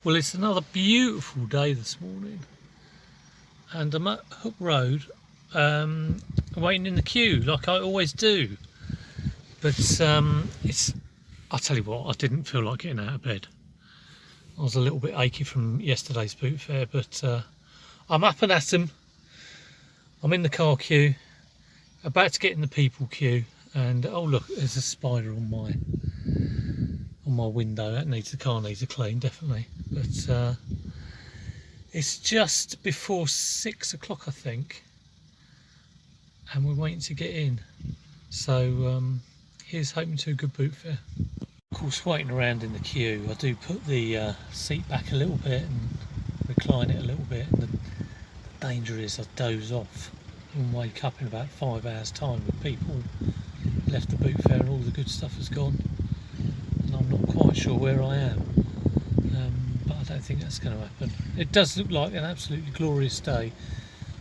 Well, it's another beautiful day this morning, and I'm at Hook Road, waiting in the queue like I always do. But I'll tell you what, I didn't feel like getting out of bed. I was a little bit achy from yesterday's boot fair, but I'm up and at 'em. I'm in the car queue, about to get in the people queue, and oh look, there's a spider on my window. The car needs a clean, definitely. But it's just before 6 o'clock, I think, and we're waiting to get in. So here's hoping to a good boot fair. Of course, waiting around in the queue, I do put the seat back a little bit and recline it a little bit. And the danger is I doze off and wake up in about 5 hours' time with people left the boot fair and all the good stuff has gone, and I'm not quite sure where I am. But I don't think that's going to happen. It does look like an absolutely glorious day.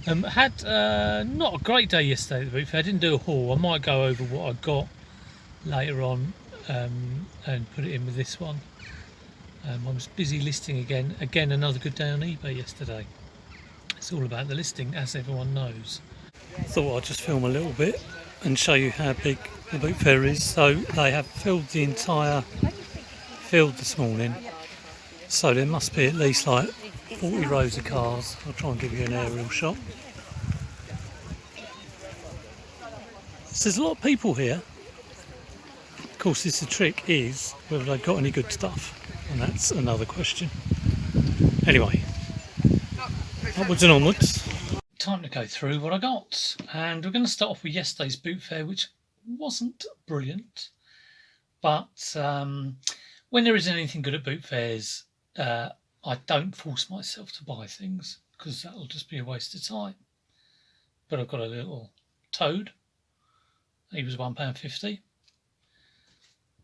Had not a great day yesterday at the boot fair. I didn't do a haul. I might go over what I got later on and put it in with this one. I was busy listing again another good day on eBay yesterday. It's all about the listing, as everyone knows. Thought I'd just film a little bit and show you how big the boot fair is. So they have filled the entire field this morning, so there must be at least like 40 rows of cars. I'll try and give you an aerial shot. So there's a lot of people here. Of course, the trick is whether they've got any good stuff, and that's another question. Anyway, upwards and onwards. Time to go through what I got, and we're going to start off with yesterday's boot fair, which wasn't brilliant, but when there isn't anything good at boot fairs, I don't force myself to buy things because that'll just be a waste of time. But I've got a little toad. He was £1.50.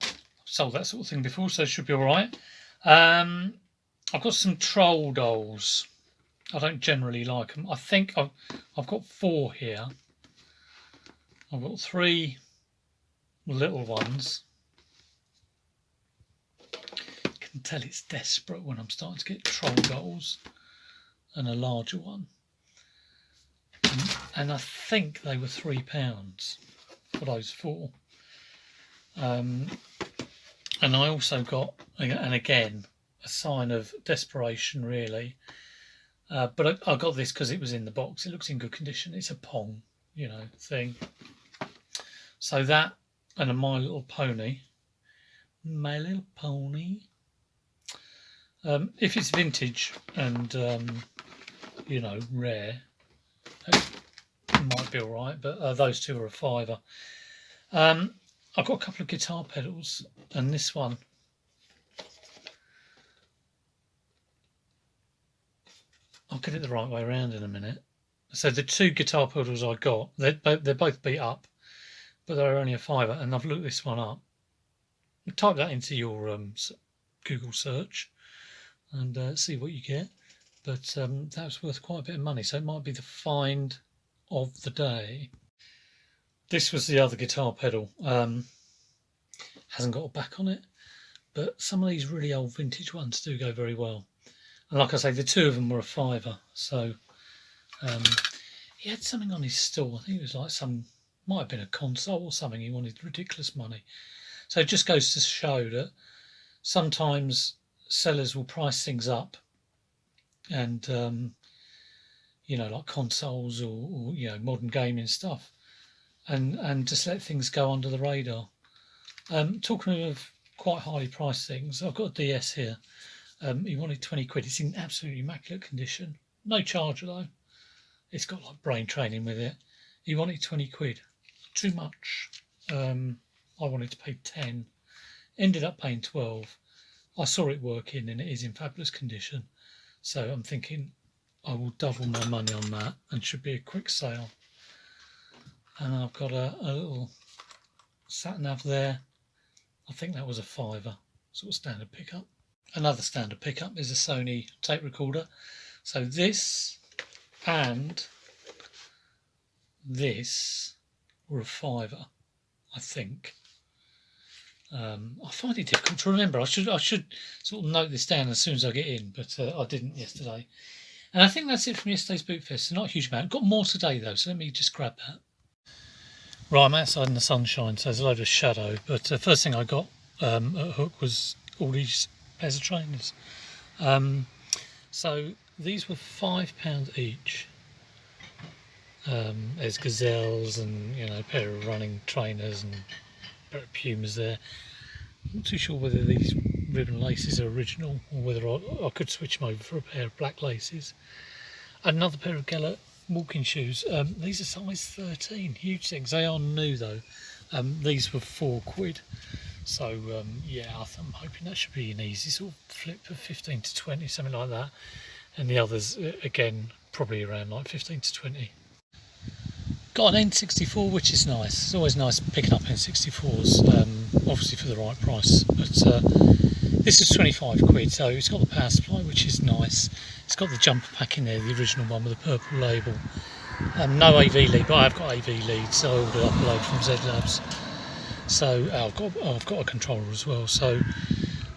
I've sold that sort of thing before, so it should be all right. I've got some troll dolls. I don't generally like them. I think I've got 4 here. I've got 3 little ones. You can tell it's desperate when I'm starting to get troll dolls, and a larger one. And I think they were £3 for those 4. And I also got, and again, a sign of desperation really. But I got this because it was in the box. It looks in good condition. It's a Pong, thing. So that and a My Little Pony. My Little Pony. If it's vintage and, rare, it might be all right. But those 2 are a £5. I've got a couple of guitar pedals, and this one. I'll get it the right way around in a minute. So the 2 guitar pedals I got, they're both beat up, but they're only a £5, and I've looked this one up. Type that into your Google search and see what you get. But that was worth quite a bit of money, so it might be the find of the day. This was the other guitar pedal. Hasn't got a back on it, but some of these really old vintage ones do go very well. And like I say, the 2 of them were a £5. So he had something on his stall. I think it was like might have been a console or something. He wanted ridiculous money. So it just goes to show that sometimes sellers will price things up, and like consoles or modern gaming stuff, and just let things go under the radar. Talking of quite highly priced things, I've got a DS here. He wanted 20 quid. It's in absolutely immaculate condition. No charger though. It's got like brain training with it. He wanted 20 quid. Too much. I wanted to pay 10. Ended up paying 12. I saw it working and it is in fabulous condition. So I'm thinking I will double my money on that, and should be a quick sale. And I've got a little sat nav there. I think that was a £5, sort of standard pickup. Another standard pickup is a Sony tape recorder. So this and this were a £5, I think. I find it difficult to remember. I should sort of note this down as soon as I get in, but I didn't yesterday. And I think that's it from yesterday's Boot Fest. So not a huge amount. Got more today though, so let me just grab that. Right, I'm outside in the sunshine, so there's a load of shadow. But first thing I got at Hook was all these pairs of trainers. So these were £5 each. There's gazelles and a pair of running trainers and a pair of pumas there. I'm not too sure whether these ribbon laces are original or whether I could switch them over for a pair of black laces. Another pair of Gellert walking shoes. These are size 13, huge things. They are new though. These were £4. So yeah, I'm hoping that should be an easy sort of flip of 15 to 20, something like that. And the others, again, probably around like 15 to 20. Got an N64, which is nice. It's always nice picking up N64s, obviously for the right price. But this is £25, so it's got the power supply, which is nice. It's got the jumper pack in there, the original one with the purple label. No AV lead, but I've got AV lead, so I ordered up a load from Z Labs. So I've got a controller as well. So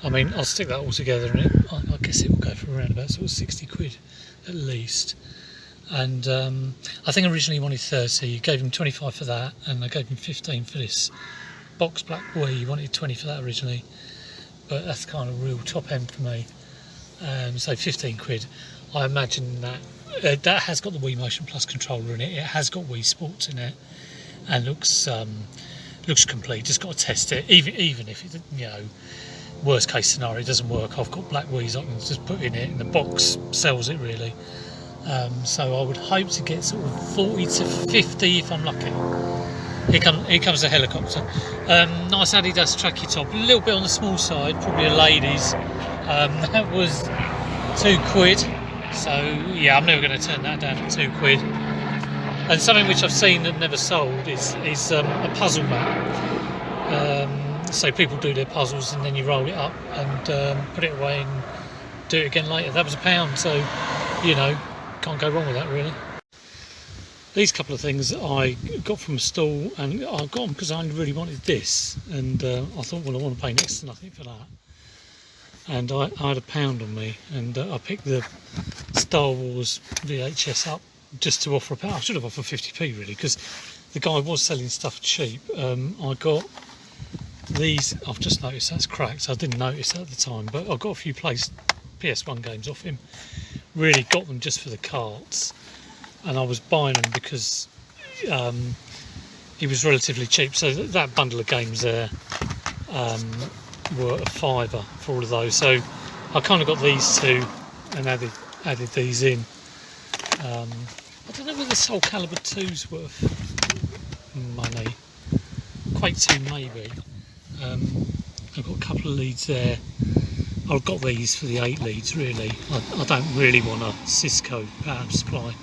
I mean, I'll stick that all together, and I guess it will go for around about sort of £60 at least. And I think originally he wanted 30, gave him 25 for that, and I gave him 15 for this box black Wii. He wanted 20 for that originally, but that's kind of real top end for me. So £15. I imagine that that has got the Wii Motion Plus controller in it. It has got Wii Sports in it, and looks complete. Just got to test it, even if it, worst case scenario it doesn't work. I've got black Wii's I can just put in it, and the box sells it really. So I would hope to get sort of 40 to 50 if I'm lucky. Here comes the helicopter. Nice Adidas tracky top, a little bit on the small side, probably a ladies. That was £2. So yeah, I'm never going to turn that down for £2. And something which I've seen that never sold is a puzzle mat. So people do their puzzles and then you roll it up and put it away and do it again later. That was £1, so can't go wrong with that really. These couple of things I got from a stall, and I got them because I really wanted this, and I thought, well, I want to pay next to nothing for that. And I had £1 on me, and I picked the Star Wars VHS up just to offer £1. I should have offered 50p really, because the guy was selling stuff cheap. I got these. I've just noticed that's cracked, so I didn't notice that at the time, but I got a few PS1 games off him. Really got them just for the carts, and I was buying them because he was relatively cheap. So that bundle of games there were £5 for all of those. So I kind of got these two and added these in. I don't know whether Soul Calibur 2's worth money. Quake 2 maybe. I've got a couple of leads there. I've got these for the 8 leads really. I don't really want a Cisco power supply,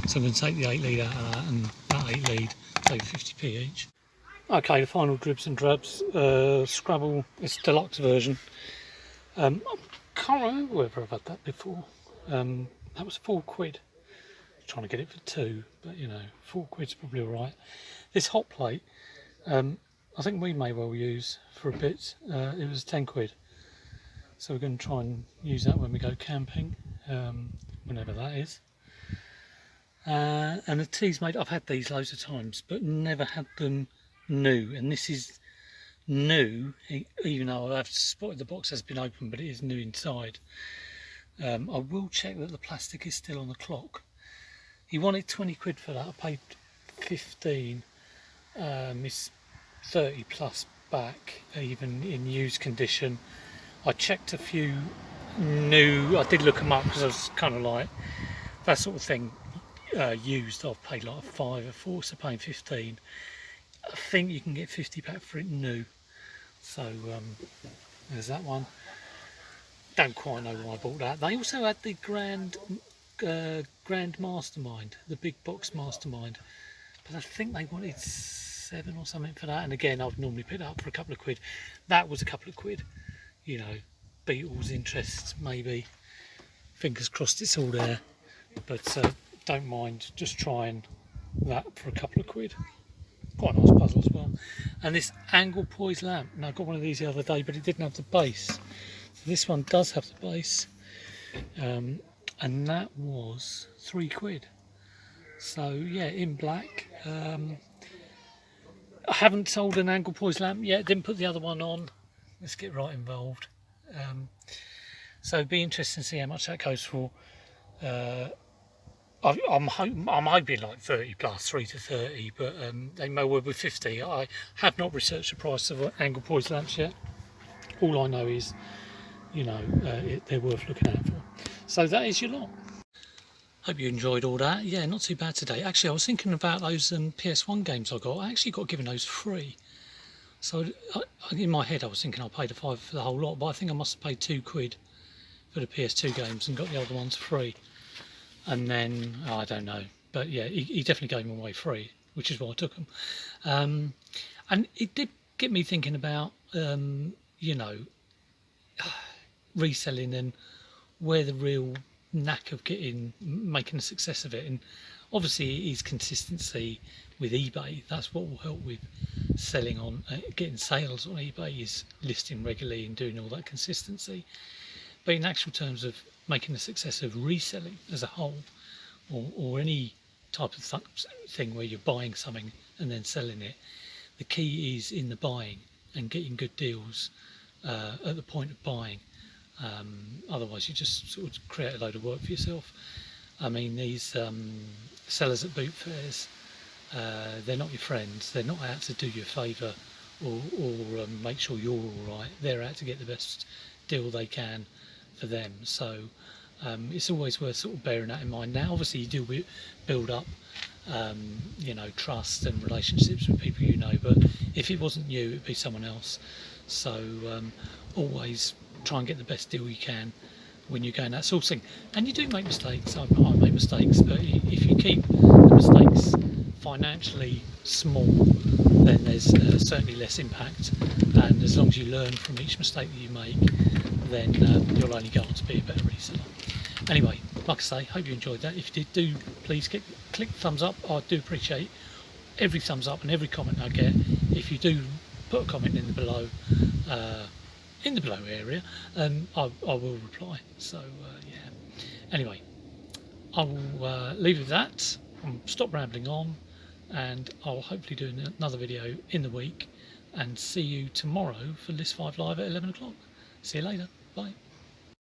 so I'm going to take the 8 lead out of that, and that 8 lead take 50p each. Okay, the final dribs and drabs. Scrabble, it's deluxe version. I can't remember whether I've had that before. That was £4. I'm trying to get it for 2, but £4's probably alright. This hot plate, I think we may well use for a bit. It was £10. So we're going to try and use that when we go camping, whenever that is. And the tea's made, I've had these loads of times, but never had them new. And this is new, even though I've spotted the box has been open, but it is new inside. I will check that the plastic is still on the clock. He wanted £20 for that, I paid 15. It's 30 plus back, even in used condition. I checked a few new, I did look them up because I was kind of like, that sort of thing used, I've paid like £5 for, so paying 15. I think you can get 50 back for it new. So there's that one. Don't quite know why I bought that. They also had the Grand Mastermind, the big box Mastermind, but I think they wanted 7 or something for that. And again, I've normally picked it up for a couple of quid. That was a couple of quid. Beatles interests maybe. Fingers crossed it's all there, but don't mind just trying that for a couple of quid. quite a nice puzzle as well. And this angle poise lamp. Now I got one of these the other day, but it didn't have the base. So this one does have the base, and that was £3. So yeah, in black. I haven't sold an angle poise lamp yet. Didn't put the other one on. Let's get right involved. So it'd be interesting to see how much that goes for. I'm hoping like 30 plus, 3 to 30, but they may well be 50. I have not researched the price of angle poise lamps yet. All I know is, you know, they're worth looking out for. So that is your lot. Hope you enjoyed all that. Yeah, not too bad today. Actually, I was thinking about those PS1 games I got. I actually got given those free. So in my head I was thinking I paid £5 for the whole lot, but I think I must have paid £2 for the PS2 games and got the other ones free. And then, I don't know, but yeah, he definitely gave them away free, which is why I took them. And it did get me thinking about, you know, reselling and where the real knack of making a success of it. And obviously it is consistency with eBay. That's what will help with selling on, getting sales on eBay, is listing regularly and doing all that consistency. But in actual terms of making a success of reselling as a whole, or any type of thing where you're buying something and then selling it, the key is in the buying and getting good deals at the point of buying. Otherwise you just sort of create a load of work for yourself. I mean, these sellers at boot fairs, they're not your friends. They're not out to do you a favour or make sure you're all right. They're out to get the best deal they can for them. So it's always worth sort of bearing that in mind. Now obviously you do build up you know, trust and relationships with people you know, but if it wasn't you, it'd be someone else. So always try and get the best deal you can when you're going out sourcing. And you do make mistakes. I make mistakes, but if you keep the mistakes financially small, then there's certainly less impact. And as long as you learn from each mistake that you make, then you'll only go on to be a better reseller. Anyway, like I say, hope you enjoyed that. If you did, please click thumbs up. I do appreciate every thumbs up and every comment I get. If you do put a comment in the below area, I will reply. So yeah. Anyway, I will leave it at that. I'll stop rambling on, and I'll hopefully do another video in the week, and see you tomorrow for List 5 Live at 11 o'clock. See you later. Bye.